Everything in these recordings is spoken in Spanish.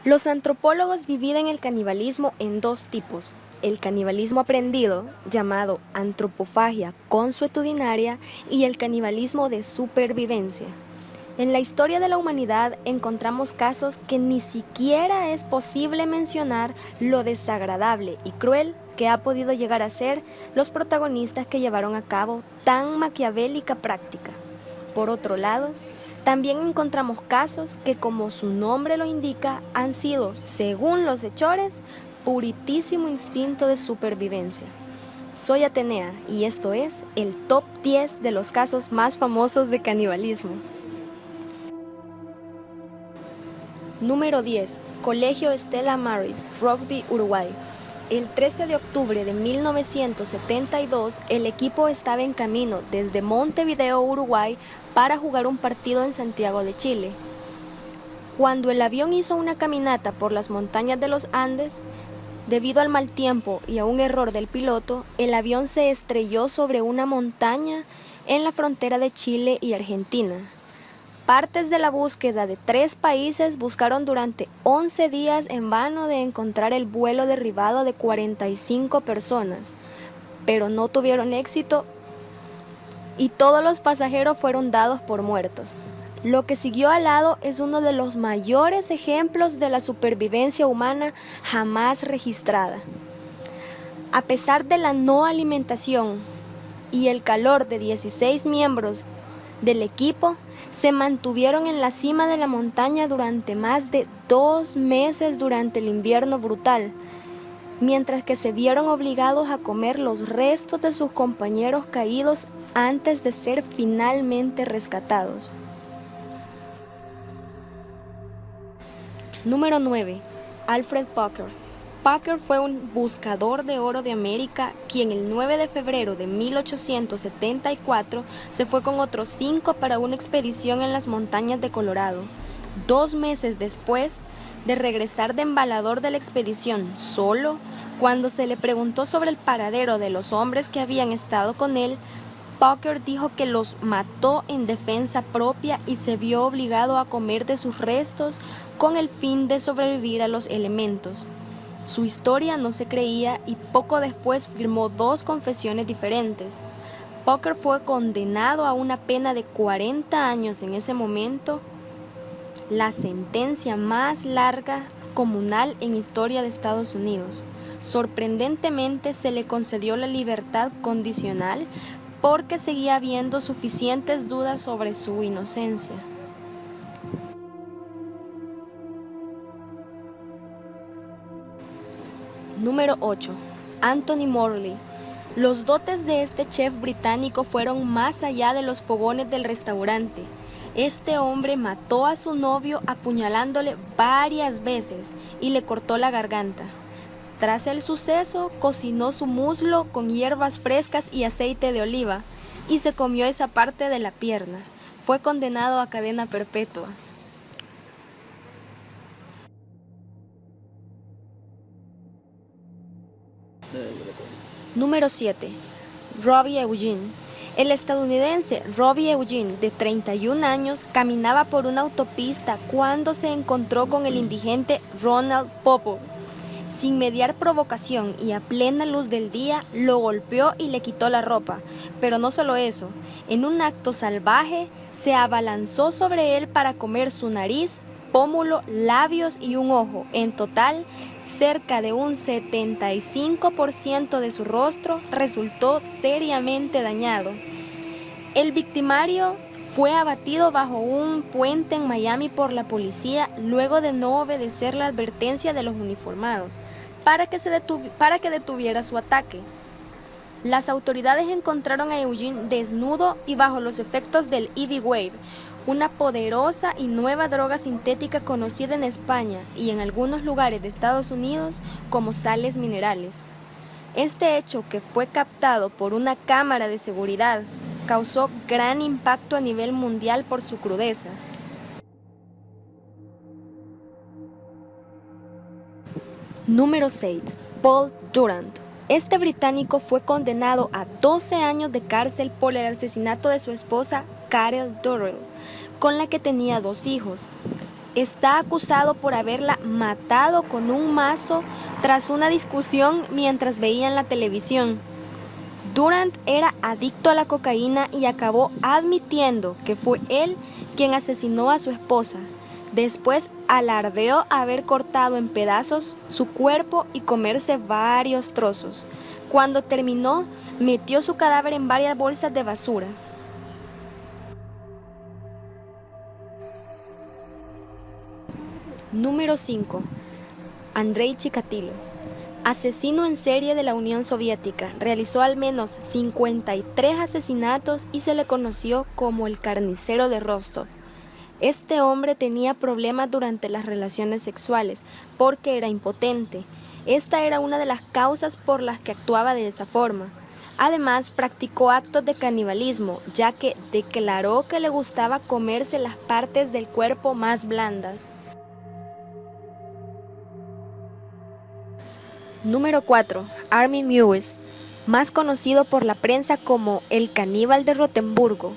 Los antropólogos dividen el canibalismo en dos tipos: el canibalismo aprendido, llamado antropofagia consuetudinaria, y el canibalismo de supervivencia. En la historia de la humanidad encontramos casos que ni siquiera es posible mencionar lo desagradable y cruel que ha podido llegar a ser los protagonistas que llevaron a cabo tan maquiavélica práctica. Por otro lado, también encontramos casos que, como su nombre lo indica, han sido, según los hechores, puritísimo instinto de supervivencia. Soy Atenea y esto es el Top 10 de los casos más famosos de canibalismo. Número 10. Colegio Stella Maris, Rugby, Uruguay. El 13 de octubre de 1972, el equipo estaba en camino desde Montevideo, Uruguay, para jugar un partido en Santiago de Chile. Cuando el avión hizo una caminata por las montañas de los Andes, debido al mal tiempo y a un error del piloto, el avión se estrelló sobre una montaña en la frontera de Chile y Argentina. Partes de la búsqueda de 3 países buscaron durante 11 días en vano de encontrar el vuelo derribado de 45 personas, pero no tuvieron éxito y todos los pasajeros fueron dados por muertos. Lo que siguió al lado es uno de los mayores ejemplos de la supervivencia humana jamás registrada. A pesar de la no alimentación y el calor de 16 miembros del equipo, se mantuvieron en la cima de la montaña durante más de 2 meses durante el invierno brutal, mientras que se vieron obligados a comer los restos de sus compañeros caídos antes de ser finalmente rescatados. Número 9. Alfred Packer. Packer fue un buscador de oro de América, quien el 9 de febrero de 1874 se fue con otros 5 para una expedición en las montañas de Colorado. 2 meses después de regresar de embalador de la expedición solo, cuando se le preguntó sobre el paradero de los hombres que habían estado con él, Packer dijo que los mató en defensa propia y se vio obligado a comer de sus restos con el fin de sobrevivir a los elementos. Su historia no se creía y poco después firmó 2 confesiones diferentes. Packer fue condenado a una pena de 40 años en ese momento, la sentencia más larga comunal en historia de Estados Unidos. Sorprendentemente se le concedió la libertad condicional porque seguía habiendo suficientes dudas sobre su inocencia. Número 8. Anthony Morley. Los dotes de este chef británico fueron más allá de los fogones del restaurante. Este hombre mató a su novio apuñalándole varias veces y le cortó la garganta. Tras el suceso, cocinó su muslo con hierbas frescas y aceite de oliva y se comió esa parte de la pierna. Fue condenado a cadena perpetua. Número 7. Robbie Eugene. El estadounidense Robbie Eugene, de 31 años, caminaba por una autopista cuando se encontró con el indigente Ronald Popov. Sin mediar provocación y a plena luz del día, lo golpeó y le quitó la ropa. Pero no solo eso, en un acto salvaje, se abalanzó sobre él para comer su nariz, pómulo, labios y un ojo. En total, cerca de un 75% de su rostro resultó seriamente dañado. El victimario fue abatido bajo un puente en Miami por la policía luego de no obedecer la advertencia de los uniformados para que detuviera su ataque. Las autoridades encontraron a Eugene desnudo y bajo los efectos del EV Wave, una poderosa y nueva droga sintética conocida en España y en algunos lugares de Estados Unidos como sales minerales. Este hecho, que fue captado por una cámara de seguridad, causó gran impacto a nivel mundial por su crudeza. Número 6. Paul Durant. Este británico fue condenado a 12 años de cárcel por el asesinato de su esposa Carol Durrell, con la que tenía 2 hijos. está acusado por haberla matado con un mazo tras una discusión mientras veían la televisión. Durant era adicto a la cocaína y acabó admitiendo que fue él quien asesinó a su esposa. Después alardeó haber cortado en pedazos su cuerpo y comerse varios trozos. Cuando terminó, metió su cadáver en varias bolsas de basura. Número 5. Andrei Chikatilo. Asesino en serie de la Unión Soviética, realizó al menos 53 asesinatos y se le conoció como el carnicero de Rostov. Este hombre tenía problemas durante las relaciones sexuales porque era impotente. Esta era una de las causas por las que actuaba de esa forma. Además, practicó actos de canibalismo, ya que declaró que le gustaba comerse las partes del cuerpo más blandas. Número 4. Armin Meues, más conocido por la prensa como el caníbal de Rotemburgo.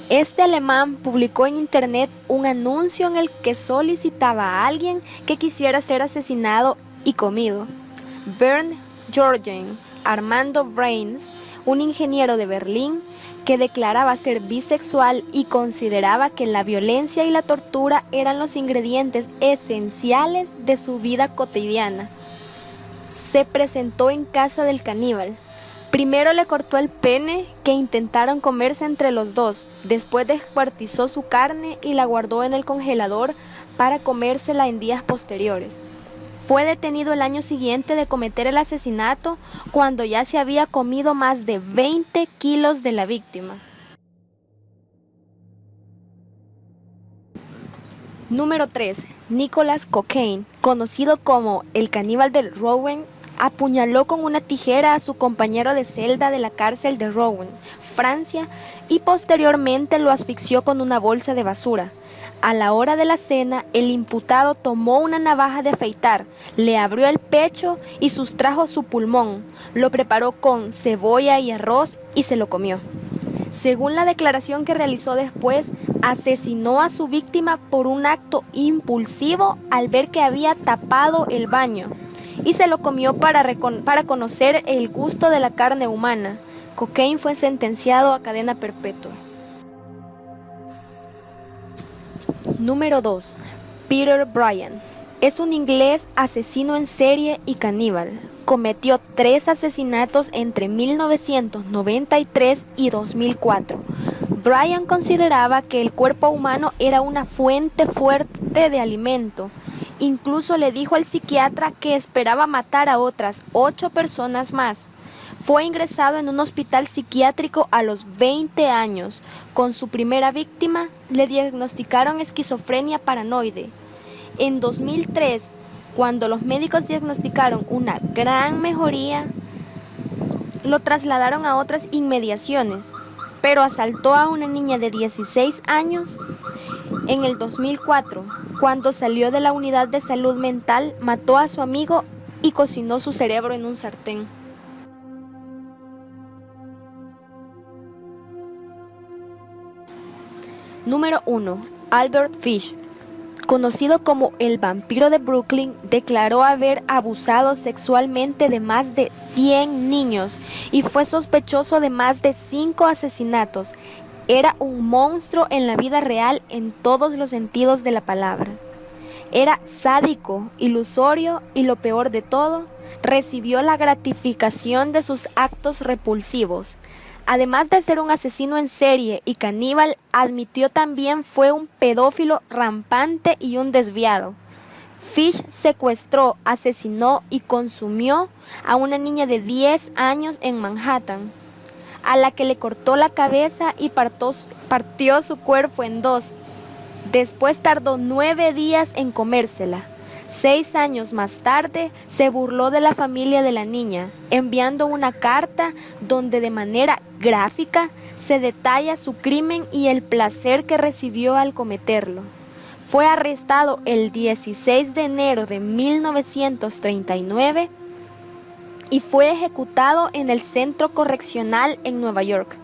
Este alemán publicó en internet un anuncio en el que solicitaba a alguien que quisiera ser asesinado y comido. Bernd Jorgen Armando Brains, un ingeniero de Berlín que declaraba ser bisexual y consideraba que la violencia y la tortura eran los ingredientes esenciales de su vida cotidiana. Se presentó en casa del caníbal. Primero le cortó el pene que intentaron comerse entre los dos, después descuartizó su carne y la guardó en el congelador para comérsela en días posteriores. Fue detenido el año siguiente de cometer el asesinato cuando ya se había comido más de 20 kilos de la víctima. Número 3. Nicolas Cocaine, conocido como el caníbal de Rouen, apuñaló con una tijera a su compañero de celda de la cárcel de Rouen, Francia, y posteriormente lo asfixió con una bolsa de basura. A la hora de la cena, el imputado tomó una navaja de afeitar, le abrió el pecho y sustrajo su pulmón, lo preparó con cebolla y arroz y se lo comió. Según la declaración que realizó después, asesinó a su víctima por un acto impulsivo al ver que había tapado el baño y se lo comió para conocer el gusto de la carne humana. Cocaine fue sentenciado a cadena perpetua. Número 2. Peter Bryan. Es un inglés asesino en serie y caníbal. Cometió 3 asesinatos entre 1993 y 2004. Bryan consideraba que el cuerpo humano era una fuente fuerte de alimento. Incluso le dijo al psiquiatra que esperaba matar a otras 8 personas más. Fue ingresado en un hospital psiquiátrico a los 20 años. Con su primera víctima le diagnosticaron esquizofrenia paranoide. En 2003, cuando los médicos diagnosticaron una gran mejoría, lo trasladaron a otras inmediaciones, pero asaltó a una niña de 16 años. En el 2004, cuando salió de la unidad de salud mental, mató a su amigo y cocinó su cerebro en un sartén. Número 1. Albert Fish, conocido como el vampiro de Brooklyn, declaró haber abusado sexualmente de más de 100 niños y fue sospechoso de más de 5 asesinatos. Era un monstruo en la vida real en todos los sentidos de la palabra. Era sádico, ilusorio y lo peor de todo, recibió la gratificación de sus actos repulsivos. Además de ser un asesino en serie y caníbal, admitió también fue un pedófilo rampante y un desviado. Fish secuestró, asesinó y consumió a una niña de 10 años en Manhattan, a la que le cortó la cabeza y partió su cuerpo en 2. Después tardó 9 días en comérsela. 6 años más tarde se burló de la familia de la niña, enviando una carta donde de manera gráfica se detalla su crimen y el placer que recibió al cometerlo. Fue arrestado el 16 de enero de 1939 y fue ejecutado en el centro correccional en Nueva York.